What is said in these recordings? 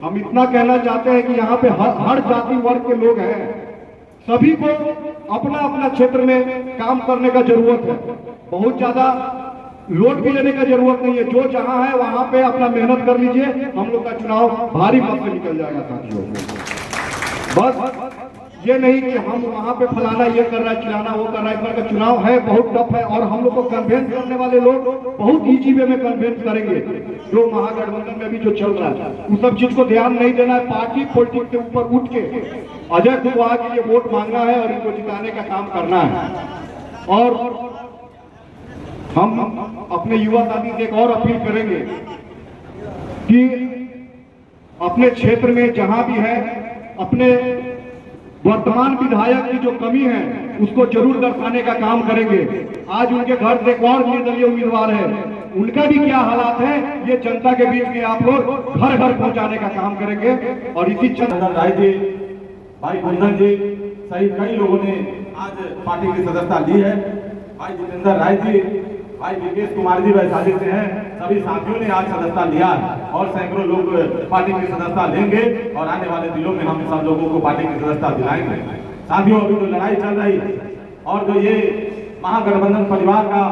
हम इतना कहना चाहते हैं कि यहाँ पे हर जाति वर्ग के लोग हैं, सभी को अपना अपना क्षेत्र में काम करने का जरूरत है। बहुत ज्यादा लोड भी लेने का जरूरत नहीं है। जो जहाँ है वहां पे अपना मेहनत कर लीजिए, हम लोग का चुनाव भारी मत से निकल जाएगा साथियों। बस ये नहीं कि हम वहां पे फलाना ये कर रहा है, चिलाना वो कर रहा है। इस बार का चुनाव है बहुत टफ है और हम लोग को कन्वेंस करने वाले लोग बहुत ईजी वे में कन्वेंस करेंगे। जो महागठबंधन में भी जो चल रहा है उस सब चीज को ध्यान नहीं देना है। पार्टी पॉलिटिक्स के ऊपर उठ के अजय कुशवाहा के लिए वोट मांगना है और इनको जिताने का काम करना है। और हम अपने युवा साथी से एक और अपील करेंगे कि अपने क्षेत्र में जहां भी है अपने वर्तमान विधायक की जो कमी है उसको जरूर दर्शाने का काम करेंगे। आज उनके घर से एक और निर्दलीय उम्मीदवार है, उनका भी क्या हालात है ये जनता के बीच में आप लोग घर घर पहुंचाने का काम करेंगे। और इसी राय जी, भाई कुंदन जी सहित कई लोगों ने आज पार्टी की सदस्यता ली है। भाई जितेंद्र राय जी, भाई विकेश कुमार जी वैशाली से हैं, सभी साथियों ने आज सदस्यता लिया और सैकड़ों लोग पार्टी की सदस्यता लेंगे और आने वाले दिनों में हम सब लोगों को पार्टी की सदस्यता दिलाएंगे। साथियों, अभी तो लड़ाई चल रही है और जो ये महागठबंधन परिवार का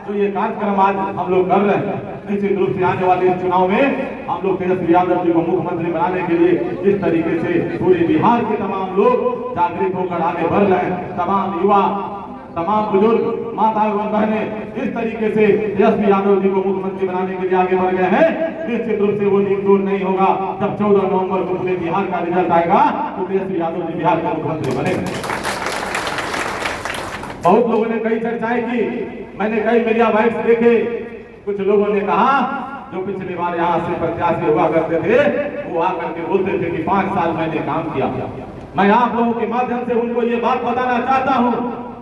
जो ये कार्यक्रम आज हम लोग कर रहे हैं, निश्चित रूप से आने वाले इस चुनाव में हम लोग तेजस्वी यादव जी को मुख्यमंत्री बनाने के लिए जिस तरीके से पूरे बिहार के तमाम लोग जागृत होकर आगे बढ़ रहे हैं, तमाम युवा, तमाम बुजुर्ग, माता एवं बहनें जिस तरीके से तेजस्वी यादव जी को मुख्यमंत्री बनाने के लिए आगे बढ़ गए हैं, निश्चित रूप से वो दिन दूर नहीं होगा जब 14 नवंबर को पूरे बिहार का रिजल्ट आएगा तो तेजस्वी यादव जी बिहार के मुख्यमंत्री बनेंगे। बहुत लोगों ने कई चर्चाएं की, मैंने कई मीडिया वाइब्स देखे। कुछ लोगों ने कहा जो पिछली बार यहाँ से प्रत्याशी हुआ करते थे वो आकर के बोलते थे कि 5 साल मैंने काम किया। मैं आप लोगों के माध्यम से उनको ये बात बताना चाहता हूँ,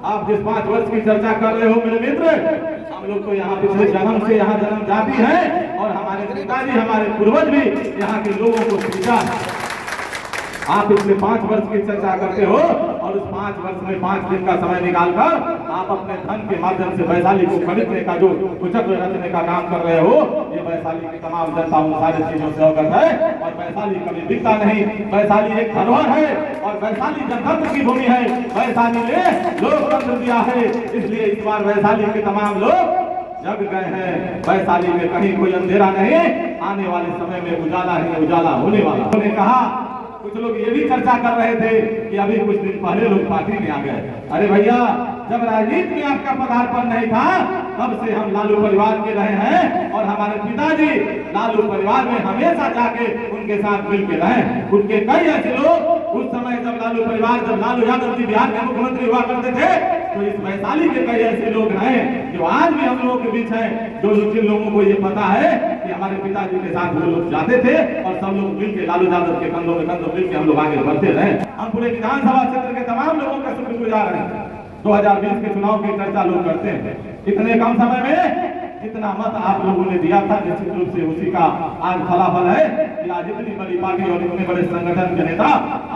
आप जिस 5 वर्ष की चर्चा कर रहे हो मेरे मित्र, हम लोग तो यहाँ पिछले जन्म से यहाँ जन्म जाति है और हमारे पिताजी, हमारे पूर्वज भी यहाँ के लोगों को सीखा है। आप पिछले 5 वर्ष की चर्चा करते हो और उस 5 वर्ष में 5 दिन का समय निकालकर आप अपने धन के माध्यम से वैशाली को खरीदने का जो कुचक्र रचने का काम कर रहे हो, ये वैशाली की तमाम जनता उन सारी चीजों से अवगत है। और वैशाली कभी दिखता नहीं, वैशाली एक धरोहर है और वैशाली जनतंत्र की भूमि है। वैशाली ने लोकतंत्र दिया है, इसलिए इस बार वैशाली के तमाम लोग जग गए हैं। वैशाली में कहीं कोई अंधेरा नहीं, आने वाले समय में उजाला ही उजाला होने वाला। उन्होंने कहा, कुछ लोग ये भी चर्चा कर रहे थे कि अभी कुछ दिन पहले लोग पार्टी में आ गए। अरे भैया, जब राजनीति में आपका पदार्पण नहीं था तब से हम लालू परिवार के रहे हैं और हमारे पिताजी लालू परिवार में हमेशा जाके उनके साथ मिल के रहे। उनके कई ऐसे लोग उस समय जब लालू यादव जी बिहार के मुख्यमंत्री हुआ करते थे तो इस वैशाली के कई ऐसे लोग रहे जो आज भी हम लोगों के बीच हैं, जो जिन लोगों को ये पता है कि हमारे पिताजी के साथ वो लोग जाते थे और सब लोग मिलकर लालू यादव के कंधों में कंधों मिलकर हम लोग आगे बढ़ते रहे। हम पूरे विधानसभा क्षेत्र के तमाम लोगों का शुक्रगुजार हैं। 2020 के चुनाव की चर्चा लोग करते हैं, इतने कम समय में जितना मत आप लोगों ने दिया था, निश्चित रूप से उसी का आज फलाफल है कि आज इतनी बड़ी पार्टी और इतने बड़े संगठन के नेता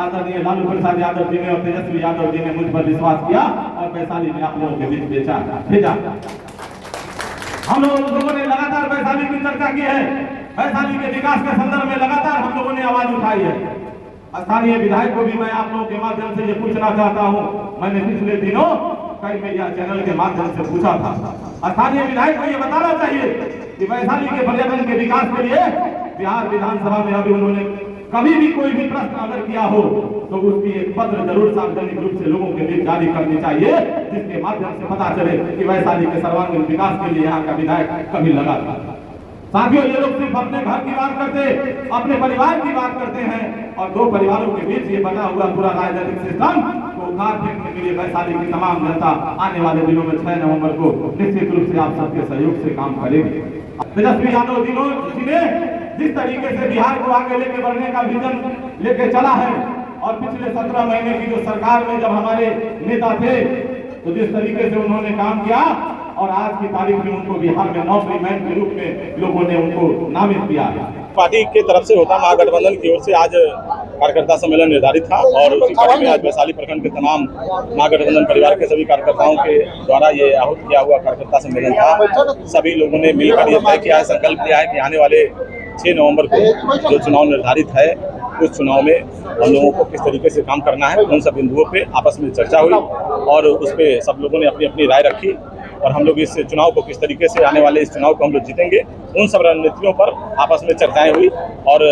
आदरणीय लालू प्रसाद यादव जी ने और तेजस्वी यादव जी ने मुझ पर विश्वास किया और वैशाली में आप लोगों के बीच भेजा। हम लोगों ने लगातार वैशाली की चर्चा की है, वैशाली के विकास के संदर्भ में लगातार हम लोगों ने आवाज उठाई है। स्थानीय विधायक को भी मैं आप लोगों के माध्यम से ये पूछना चाहता हूँ, मैंने पिछले दिनों कई मीडिया चैनल के माध्यम से पूछा था, स्थानीय विधायक को ये बताना चाहिए कि वैशाली के पर्यटन के विकास के लिए बिहार विधानसभा में अभी उन्होंने कभी भी कोई भी प्रश्न अगर किया हो तो उसकी एक पत्र जरूर सार्वजनिक रूप से लोगों के बीच जारी करनी चाहिए, जिसके माध्यम से पता चले कि वैशाली के सर्वांगीण विकास के लिए यहाँ का विधायक कभी लगा था। साथियों, ये लोग सिर्फ अपने घर की बात करते, अपने परिवार की बात करते हैं और 2 परिवारों के बीच ये बना हुआ पूरा राजनीतिक सिस्टम को उखाड़ फेंकने के लिए वैशाली की तमाम जनता आने वाले दिनों में 6 नवंबर को निश्चित रूप से आप सबके सहयोग से काम करेगी। तेजस्वी यादव जी ने जिस तरीके से बिहार को आगे लेके बढ़ने का विजन लेके चला है और पिछले 17 महीने की जो सरकार में जब हमारे नेता थे तो जिस तरीके से उन्होंने काम किया और आज की तारीख में उनको बिहार में नौकरी मैन के रूप में लोगों ने उनको नामित किया है। पार्टी के तरफ से होता महागठबंधन की ओर से आज कार्यकर्ता सम्मेलन निर्धारित था और उसी कड़ी में आज वैशाली प्रखंड के तमाम महागठबंधन परिवार के सभी कार्यकर्ताओं के द्वारा ये आहूत किया हुआ कार्यकर्ता सम्मेलन था। सभी लोगों ने मिलकर ये तय किया है, संकल्प लिया है कि आने वाले 6 नवंबर को जो चुनाव निर्धारित है उस चुनाव में हम लोगों को किस तरीके से काम करना है, उन सब बिंदुओं पे आपस में चर्चा हुई और उस पर सब लोगों ने अपनी अपनी राय रखी और हम लोग इस चुनाव को किस तरीके से आने वाले इस चुनाव को हम लोग जीतेंगे, उन सब रणनीतियों पर आपस में चर्चाएं हुई और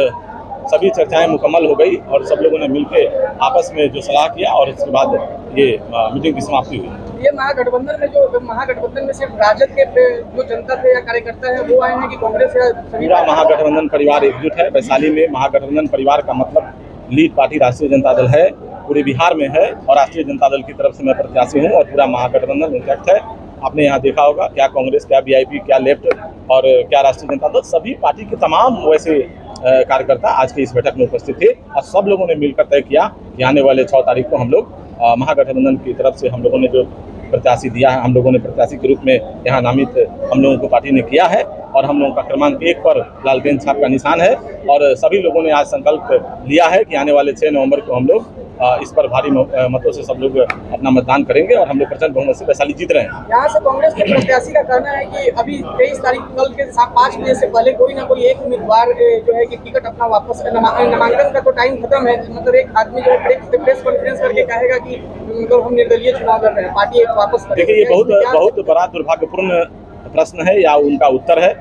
सभी चर्चाएं मुकम्मल हो गई और सब लोगों ने मिलकर आपस में जो सलाह किया और उसके बाद ये मीटिंग की समाप्ति हुई। ये महागठबंधन में सिर्फ राजद के जो जनता थे या कार्यकर्ता है वो आए हैं कि कांग्रेस या पूरा महागठबंधन परिवार एकजुट है। वैशाली में महागठबंधन परिवार का मतलब लीड पार्टी राष्ट्रीय जनता दल है, पूरे बिहार में है और राष्ट्रीय जनता दल की तरफ से मैं प्रत्याशी हूँ और पूरा महागठबंधन इंटैक्ट है। आपने यहाँ देखा होगा क्या कांग्रेस, क्या वीआईपी, क्या लेफ्ट और क्या राष्ट्रीय जनता दल, सभी पार्टी के तमाम वैसे कार्यकर्ता आज की इस बैठक में उपस्थित थे और सब लोगों ने मिलकर तय किया कि आने वाले 6 तारीख को हम लोग महागठबंधन की तरफ से हम लोगों ने जो प्रत्याशी दिया है, हम लोगों ने प्रत्याशी के रूप में यहाँ नामित हम लोगों को पार्टी ने किया है और हम लोगों का क्रमांक 1 पर लालटेन छाप का निशान है और सभी लोगों ने आज संकल्प लिया है कि आने वाले 6 नवंबर को हम लोग इस पर भारी मतों से सब लोग अपना मतदान करेंगे और हम लोग प्रचंड बहुमत से वैशाली जीत रहे हैं। यहाँ से कांग्रेस के प्रत्याशी का कहना है कि अभी 23 तारीख कल के 5 बजे से पहले कोई ना कोई एक उम्मीदवार जो है कि टिकट अपना वापस, नामांकन का तो टाइम खत्म है, मतलब एक आदमी जो है प्रेस कॉन्फ्रेंस करके कहेगा कि मतलब हम निर्दलीय चुनाव लड़ रहे हैं, पार्टी एक वापस करेगी। देखिए ये बहुत बड़ा दुर्भाग्यपूर्ण प्रश्न है या उनका उत्तर है।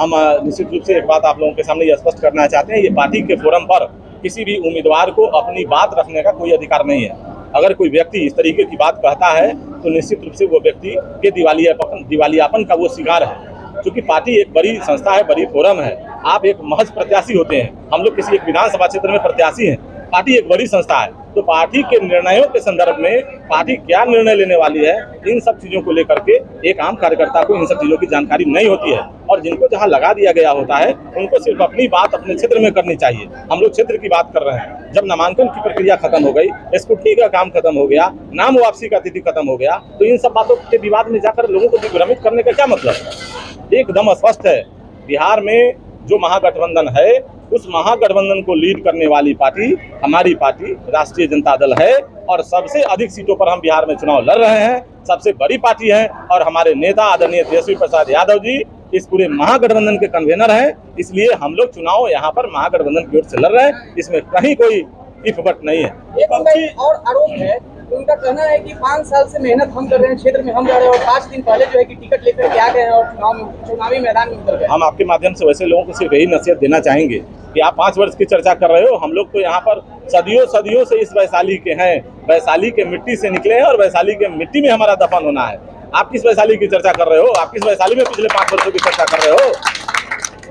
हम निश्चित रूप से एक बात आप लोगों के सामने ये स्पष्ट करना चाहते हैं, ये पार्टी के फोरम पर किसी भी उम्मीदवार को अपनी बात रखने का कोई अधिकार नहीं है। अगर कोई व्यक्ति इस तरीके की बात कहता है तो निश्चित रूप से वो व्यक्ति के दिवालियापन का वो शिकार है। क्योंकि पार्टी एक बड़ी संस्था है, बड़ी फोरम है, आप एक महज प्रत्याशी होते हैं, हम लोग किसी एक विधानसभा क्षेत्र में प्रत्याशी हैं। पार्टी एक बड़ी संस्था है तो पार्टी के निर्णयों के संदर्भ में पार्टी क्या निर्णय लेने वाली है, इन सब चीजों को लेकर के एक आम कार्यकर्ता को इन सब चीजों की जानकारी नहीं होती है और जिनको जहां लगा दिया गया होता है उनको सिर्फ अपनी बात अपने क्षेत्र में करनी चाहिए। हम लोग क्षेत्र की बात कर रहे हैं। जब नामांकन की प्रक्रिया खत्म हो गई, स्क्रूटनी का काम खत्म हो गया, नाम वापसी का तिथि खत्म हो गया, तो इन सब बातों के विवाद में जाकर लोगों को दिग्भ्रमित करने का क्या मतलब? एकदम स्पष्ट है, बिहार में जो महागठबंधन है उस महागठबंधन को लीड करने वाली पार्टी हमारी पार्टी राष्ट्रीय जनता दल है और सबसे अधिक सीटों पर हम बिहार में चुनाव लड़ रहे हैं, सबसे बड़ी पार्टी है और हमारे नेता आदरणीय तेजस्वी प्रसाद यादव जी इस पूरे महागठबंधन के कन्वेनर हैं। इसलिए हम लोग चुनाव यहाँ पर महागठबंधन की ओर से लड़ रहे हैं, इसमें कहीं कोई इफबट नहीं है। एक और आरोप है, उनका कहना है कि 5 साल से मेहनत हम कर रहे हैं, क्षेत्र में हम रह रहे हैं और 5 दिन पहले जो है कि टिकट लेकर के आ गए हैं और चुनावी मैदान में उतर गए। हम आपके माध्यम से वैसे लोगों को सिर्फ यही नसीहत देना चाहेंगे कि आप 5 वर्ष की चर्चा कर रहे हो, हम लोग तो यहाँ पर सदियों से इस वैशाली के हैं, वैशाली के मिट्टी से निकले हैं और वैशाली के मिट्टी में हमारा दफन होना है। आप किस वैशाली की चर्चा कर रहे हो? आप किस वैशाली में पिछले 5 वर्षों की चर्चा कर रहे हो?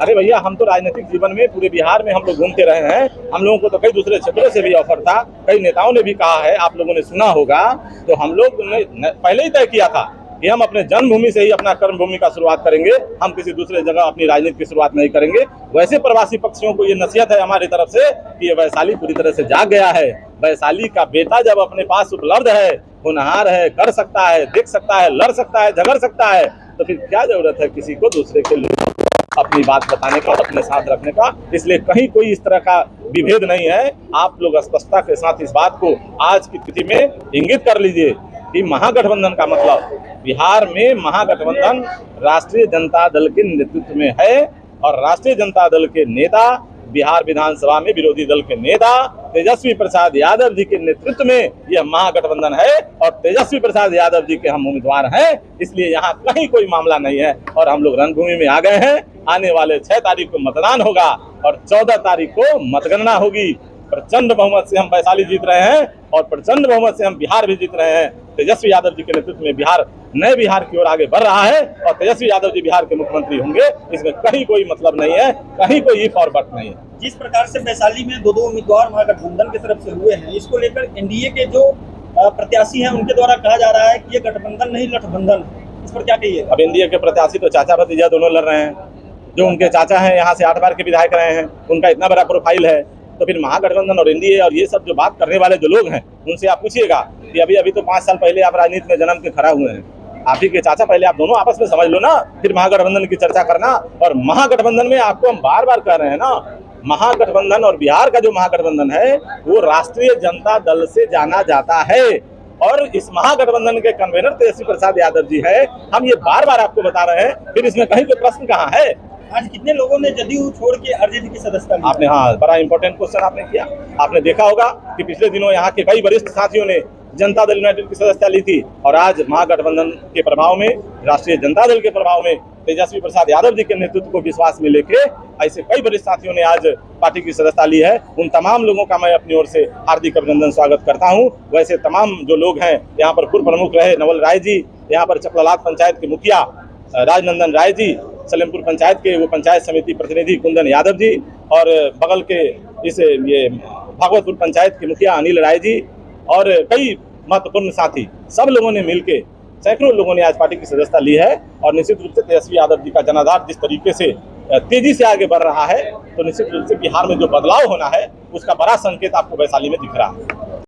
अरे भैया, हम तो राजनीतिक जीवन में पूरे बिहार में हम लोग घूमते रहे हैं, हम लोगों को तो कई दूसरे क्षेत्रों से भी ऑफर था, कई नेताओं ने भी कहा है, आप लोगों ने सुना होगा। तो हम लोग ने पहले ही तय किया था कि हम अपने जन्मभूमि से ही अपना कर्मभूमि का शुरुआत करेंगे, हम किसी दूसरे जगह अपनी राजनीति की शुरुआत नहीं करेंगे। वैसे प्रवासी पक्षियों को ये नसीहत है हमारी तरफ से कि ये वैशाली पूरी तरह से जाग गया है। वैशाली का बेटा जब अपने पास उपलब्ध है, होनहार है, कर सकता है, देख सकता है, लड़ सकता है, झगड़ सकता है, तो फिर क्या जरूरत है किसी को दूसरे के लोगों को अपनी बात बताने का, अपने साथ रखने का। इसलिए कहीं कोई इस तरह का विभेद नहीं है। आप लोग स्पष्टता के साथ इस बात को आज की स्थिति में इंगित कर लीजिए कि महागठबंधन का मतलब बिहार में महागठबंधन राष्ट्रीय जनता दल के नेतृत्व में है और राष्ट्रीय जनता दल के नेता बिहार विधानसभा में विरोधी दल के नेता तेजस्वी प्रसाद यादव जी के नेतृत्व में यह महागठबंधन है और तेजस्वी प्रसाद यादव जी के हम उम्मीदवार हैं। इसलिए यहाँ कहीं कोई मामला नहीं है और हम लोग रणभूमि में आ गए हैं। आने वाले 6 तारीख को मतदान होगा और 14 तारीख को मतगणना होगी। प्रचंड बहुमत से हम वैशाली जीत रहे हैं और प्रचंड बहुमत से हम बिहार भी जीत रहे हैं। तेजस्वी यादव जी के नेतृत्व में बिहार नए बिहार की ओर आगे बढ़ रहा है और तेजस्वी यादव जी बिहार के मुख्यमंत्री होंगे। इसमें कहीं कोई मतलब नहीं है, कहीं कोई फॉरवर्ड नहीं है। जिस प्रकार से वैशाली में 2 उम्मीदवार महागठबंधन की तरफ से हुए हैं, इसको लेकर एनडीए के जो प्रत्याशी हैं उनके द्वारा कहा जा रहा है कि ये गठबंधन नहीं लठबंधन है, इस पर क्या कहिए? अब एनडीए के प्रत्याशी तो चाचा भतीजा दोनों लड़ रहे हैं। जो उनके चाचा हैं यहाँ से 8 बार के विधायक रहे हैं, उनका इतना बड़ा प्रोफाइल है, तो फिर महागठबंधन और एनडीए और ये सब जो बात करने वाले जो लोग हैं उनसे आप पूछिएगा कि अभी तो 5 साल पहले आप राजनीति में जन्म के खड़ा हुए हैं, आप ही के चाचा, पहले आप दोनों आपस में समझ लो ना, फिर महागठबंधन की चर्चा करना। और महागठबंधन में आपको हम बार बार कह रहे हैं ना, महागठबंधन और बिहार का जो महागठबंधन है वो राष्ट्रीय जनता दल से जाना जाता है और इस महागठबंधन के कन्वेनर तेजस्वी प्रसाद यादव जी है। हम ये बार बार आपको बता रहे हैं, फिर इसमें कहीं कोई प्रश्न कहाँ है? आज कितने लोगों ने जदयू छोड़ के आरजेडी की सदस्यता ली? आपने, हाँ, बड़ा इंपॉर्टेंट क्वेश्चन आपने किया। आपने देखा होगा कि पिछले दिनों यहाँ के कई वरिष्ठ साथियों ने जनता दल यूनाइटेड की सदस्यता ली थी और आज महागठबंधन के प्रभाव में, राष्ट्रीय जनता दल के प्रभाव में तेजस्वी प्रसाद यादव जी के नेतृत्व को विश्वास में लेके ऐसे कई वरिष्ठ साथियों ने आज पार्टी की सदस्यता ली है। उन तमाम लोगों का मैं अपनी ओर से हार्दिक अभिनंदन स्वागत करता हूं। वैसे तमाम जो लोग हैं, यहाँ पर पूर्व प्रमुख रहे नवल राय जी, यहाँ पर चकलालात पंचायत के मुखिया राजनंदन राय जी, सलेमपुर पंचायत के वो पंचायत समिति प्रतिनिधि कुंदन यादव जी, और बगल के ये भागवतपुर पंचायत के मुखिया अनिल राय जी और कई महत्वपूर्ण साथी, सब लोगों ने मिलके, सैकड़ों लोगों ने आज पार्टी की सदस्यता ली है। और निश्चित रूप से तेजस्वी यादव जी का जनाधार जिस तरीके से तेजी से आगे बढ़ रहा है, तो निश्चित रूप से बिहार में जो बदलाव होना है उसका बड़ा संकेत आपको वैशाली में दिख रहा है।